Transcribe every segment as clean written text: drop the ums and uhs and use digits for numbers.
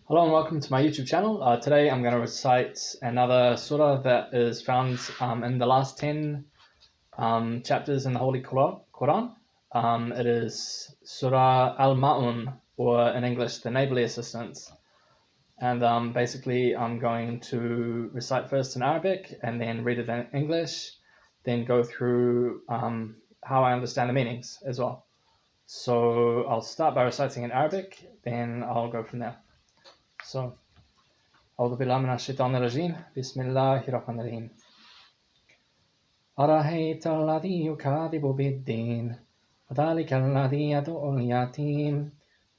Hello and welcome to my YouTube channel. Today I'm going to recite another surah that is found in the last 10 chapters in the Holy Qur'an. It is Surah Al-Ma'un, or in English, the Neighbourly Assistance. And basically I'm going to recite first in Arabic and then read it in English, then go through how I understand the meanings as well. So I'll start by reciting in Arabic, then I'll go from there. So, أعوذ بالله من الشيطان الرجيم بسم الله الرحمن الرحيم أرأيت الذي يكذب بالدين وذلك الذي يدعو اليتيم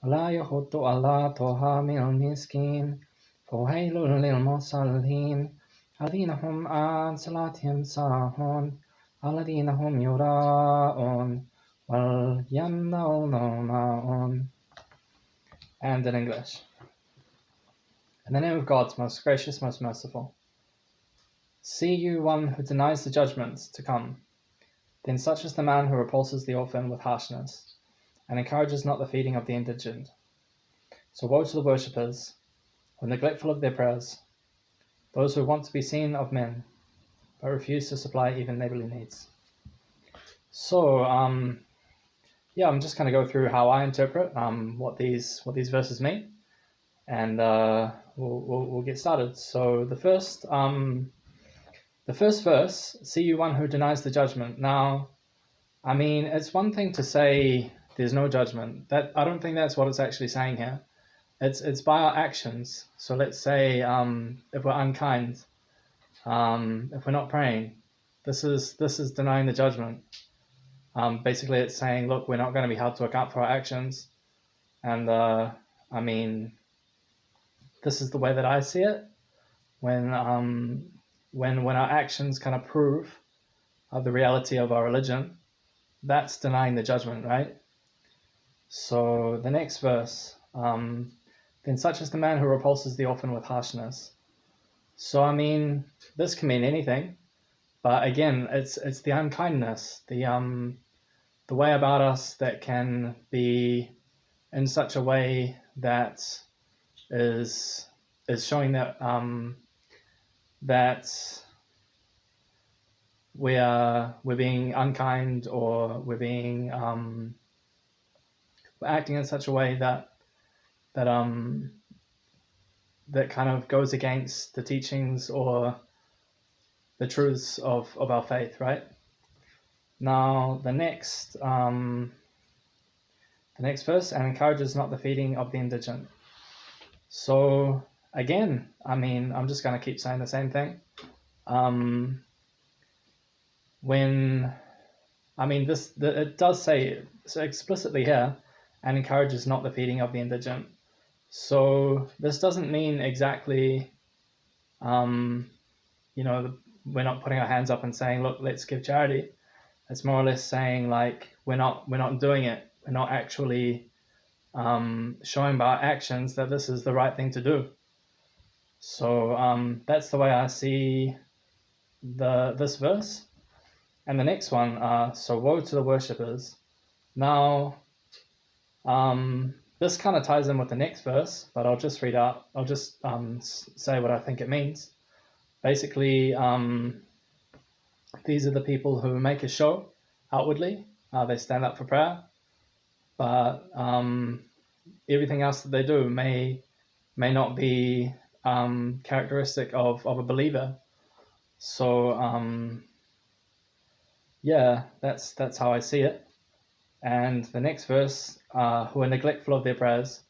ولا يحض على طعام المسكين فويل للمصلين الذين هم عن صلاتهم ساهون الذين هم يراءون ويمنعون الماعون. And in English. In the name of God, most gracious, most merciful. See you one who denies the judgment to come, then such is the man who repulses the orphan with harshness, and encourages not the feeding of the indigent. So woe to the worshippers, who are neglectful of their prayers, those who want to be seen of men, but refuse to supply even neighborly needs. So, I'm just going to go through how I interpret what these verses mean. And we'll get started. So the first verse, see you one who denies the judgment. Now, I mean, it's one thing to say there's no judgment. That I don't think that's what it's actually saying here. It's by our actions. So let's say if we're unkind, if we're not praying, this is denying the judgment. Basically, it's saying, look, we're not going to be held to account for our actions, and I mean, this is the way that I see it. When our actions kind of prove the reality of our religion, that's denying the judgment, right? So the next verse, then such is the man who repulses the orphan with harshness. So I mean, this can mean anything, but again, it's the unkindness, the way about us that can be in such a way that is showing that that we're being unkind, or we're being we're acting in such a way that kind of goes against the teachings or the truths of our faith, right? Now the next verse, and encourages not the feeding of the indigent. So again, I mean, I'm just going to keep saying the same thing. It does say so explicitly here, and encourages not the feeding of the indigent. So this doesn't mean exactly, we're not putting our hands up and saying, look, let's give charity. It's more or less saying, like, we're not doing it. We're not actually showing by our actions that this is the right thing to do. So that's the way I see this verse. And the next one, so woe to the worshippers. Now, this kind of ties in with the next verse, but I'll just say what I think it means. Basically, these are the people who make a show outwardly. They stand up for prayer, but everything else that they do may not be characteristic of a believer. So that's how I see it. And the next verse, who are neglectful of their prayers.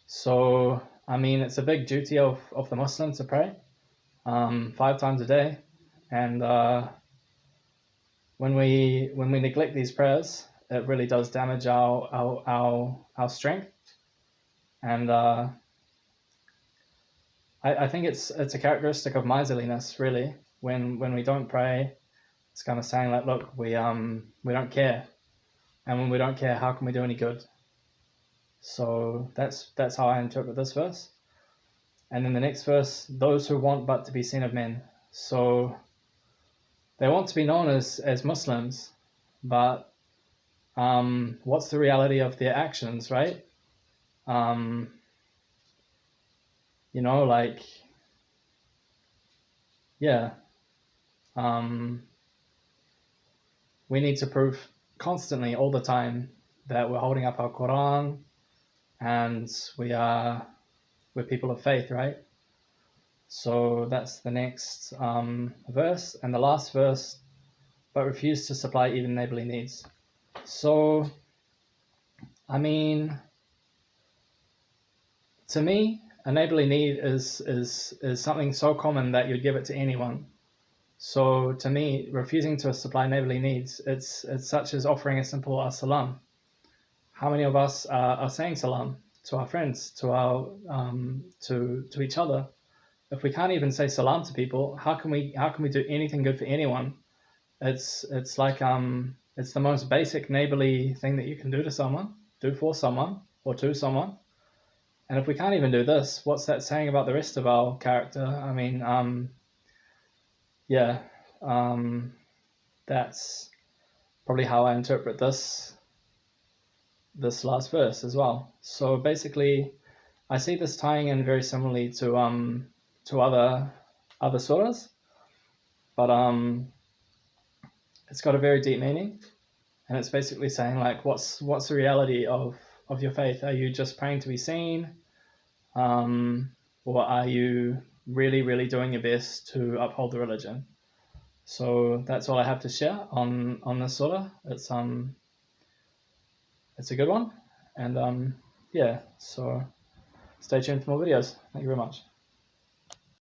So I mean, it's a big duty of the Muslim to pray 5 times a day, and when we neglect these prayers, it really does damage our strength. And I think it's a characteristic of miserliness, really. When we don't pray, it's kind of saying, like, look, we don't care, and when we don't care, how can we do any good? So that's how I interpret this verse. And then the next verse, those who want but to be seen of men. So they want to be known as Muslims, but what's the reality of their actions, right? You know, like, yeah, um, we need to prove constantly, all the time, that we're holding up our Qur'an and we're people of faith, right? So that's the next verse, and the last verse, but refuse to supply even neighborly needs. So, I mean, to me, a neighborly need is something so common that you'd give it to anyone. So to me, refusing to supply neighborly needs, it's such as offering a simple salam. How many of us are saying salam to our friends, to our to each other? If we can't even say salam to people, how can we do anything good for anyone? It's like it's the most basic neighborly thing that you can do to someone, do for someone, or to someone. And if we can't even do this, what's that saying about the rest of our character? I mean, yeah, um, that's probably how I interpret this last verse as well. So basically, I see this tying in very similarly to other surahs, but it's got a very deep meaning, and it's basically saying like, what's the reality of your faith? Are you just praying to be seen, or are you really doing your best to uphold the religion? So that's all I have to share on this surah. It's a good one, and yeah. So stay tuned for more videos. Thank you very much.